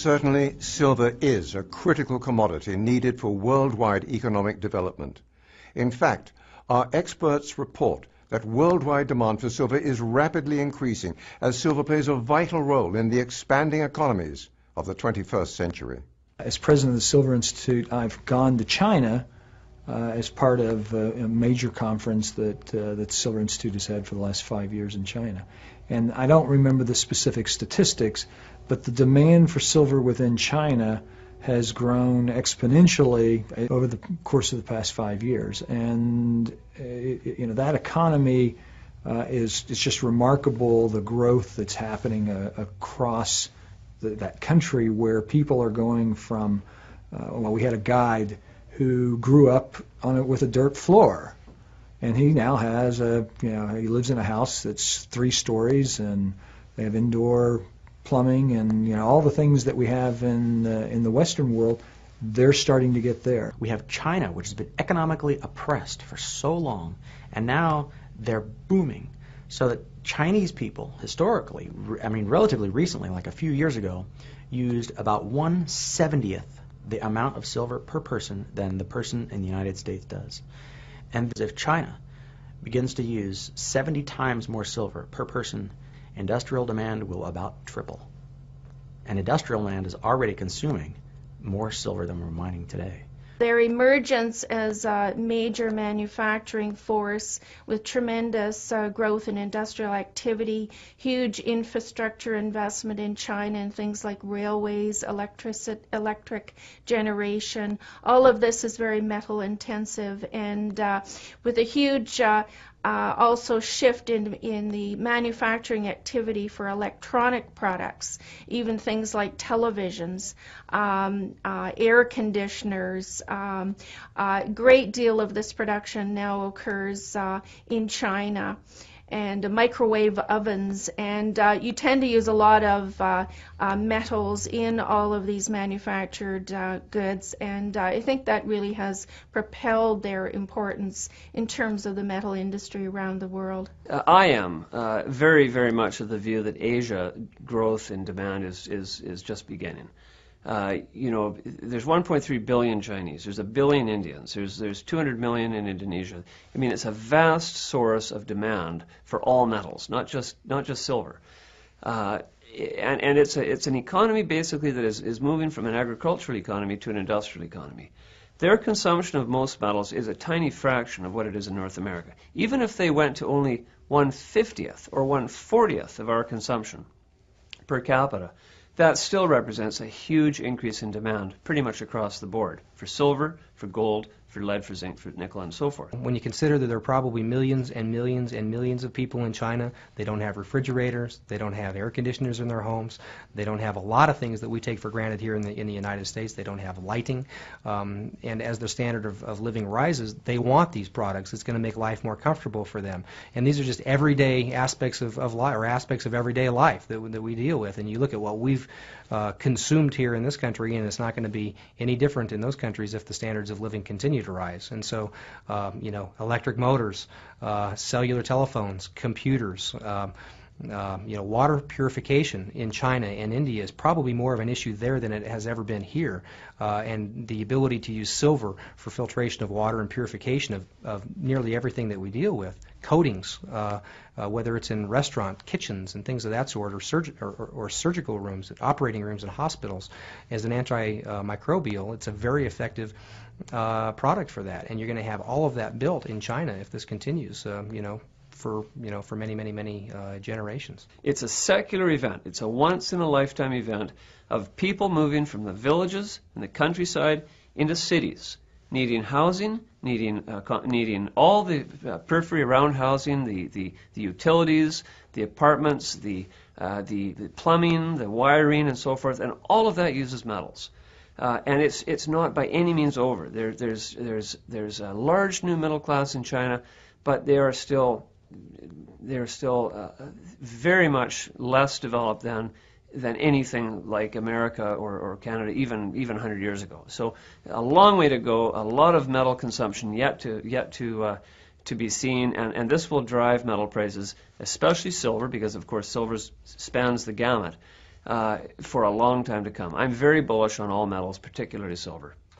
Certainly, silver is a critical commodity needed for worldwide economic development. In fact, our experts report that worldwide demand for silver is rapidly increasing as silver plays a vital role in the expanding economies of the 21st century. As president of the Silver Institute, I've gone to China as part of a major conference that the Silver Institute has had for the last 5 years in China. And I don't remember the specific statistics, but the demand for silver within China has grown exponentially over the course of the past 5 years. And that economy is just remarkable, the growth that's happening across that country, where people are going from, we had a guide who grew up on it with a dirt floor, and he now has he lives in a house that's 3 stories, and they have indoor plumbing, and all the things that we have in the Western world, they're starting to get there. We have China, which has been economically oppressed for so long, and now they're booming. So that Chinese people, historically, relatively recently, like a few years ago, used about 1/70th the amount of silver per person than the person in the United States does. And if China begins to use 70 times more silver per person, industrial demand will about triple. And industrial land is already consuming more silver than we're mining today. Their emergence as a major manufacturing force with tremendous growth in industrial activity, huge infrastructure investment in China in things like railways, electric generation, all of this is very metal intensive, and with a huge also shift in the manufacturing activity for electronic products, even things like televisions, air conditioners. A great deal of this production now occurs in China, and microwave ovens, and you tend to use a lot of metals in all of these manufactured goods, and I think that really has propelled their importance in terms of the metal industry around the world. I am very, very much of the view that Asia growth in demand is just beginning. There's 1.3 billion Chinese, there's 1 billion Indians, there's 200 million in Indonesia. It's a vast source of demand for all metals, not just silver. And it's an economy basically that is moving from an agricultural economy to an industrial economy. Their consumption of most metals is a tiny fraction of what it is in North America. Even if they went to only 1/50th or 1/40th of our consumption per capita, that still represents a huge increase in demand pretty much across the board for silver, for gold, for lead, for zinc, for nickel, and so forth. When you consider that there are probably millions and millions and millions of people in China, they don't have refrigerators, they don't have air conditioners in their homes, they don't have a lot of things that we take for granted here in the United States. They don't have lighting, and as their standard of living rises, they want these products. It's going to make life more comfortable for them. And these are just everyday aspects of life, or aspects of everyday life that we deal with. And you look at what we've consumed here in this country, and it's not going to be any different in those countries if the standards of living continue to rise. And so, electric motors, cellular telephones, computers, water purification in China and India is probably more of an issue there than it has ever been here. And the ability to use silver for filtration of water and purification of nearly everything that we deal with, coatings, whether it's in restaurant kitchens and things of that sort, or surgical rooms, operating rooms in hospitals, as an antimicrobial, it's a very effective product for that. And you're going to have all of that built in China if this continues, for many generations. It's a secular event. It's a once-in-a-lifetime event of people moving from the villages and the countryside into cities, needing housing, needing all the periphery around housing, the utilities, the apartments, the plumbing, the wiring, and so forth, and all of that uses metals. And it's not by any means over. There's a large new middle class in China, but they are still very much less developed than anything like America or Canada even 100 years ago. So a long way to go, a lot of metal consumption yet to be seen, and this will drive metal prices, especially silver, because of course silver spans the gamut. for a long time to come. I'm very bullish on all metals, particularly silver.